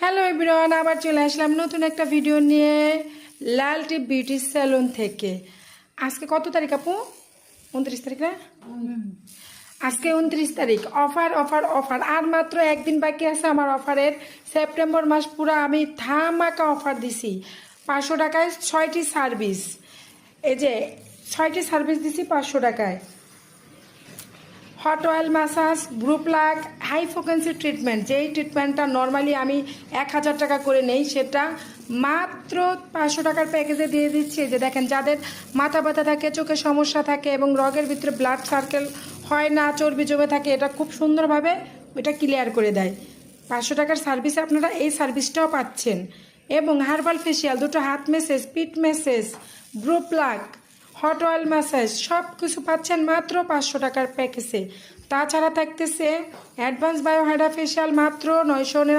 Hello everyone, আবার চলে আসলাম নতুন একটা ভিডিও নিয়ে লাল টিপ বিউটি স্যালন থেকে। আজকে কত তারিখ আপু? 29 তারিখ না? আজকে 29 তারিখ। অফার অফার অফার, আর মাত্র একদিন বাকি আছে আমার অফারের। সেপ্টেম্বর মাস পুরো আমি ধামাকা অফার দিছি। 500 টাকায় 6টি সার্ভিস। এই যে 6টি সার্ভিস দিছি 500 টাকায়। Hot oil massage, brow plug, high frequency treatment, যেই ট্রিটমেন্টটা নর্মালি আমি 1000 টাকা করে নেই, সেটা মাত্র 500 টাকার প্যাকেজে দিয়ে দিচ্ছি। যে দেখেন, যাদের মাথা ব্যথা থাকে, চোখের সমস্যা থাকে এবং রগের ভিতরে ব্লাড সার্কেল হয় না, চর্বি জমে থাকে, এটা খুব সুন্দরভাবে ওইটা ক্লিয়ার করে দেয়। 500 টাকার সার্ভিসে আপনারা এই সার্ভিসটাও পাচ্ছেন। এবং হার্বাল ফেসিয়াল, দুটো হাত মেসেজ, পিঠ message, Bru plug, hot oil massage, সব কিছু পাচ্ছেন মাত্র 500 টাকার প্যাকেজে। তাছাড়া থাকতেছে অ্যাডভান্স বায়োহাইড্রা ফেসিয়াল মাত্র 999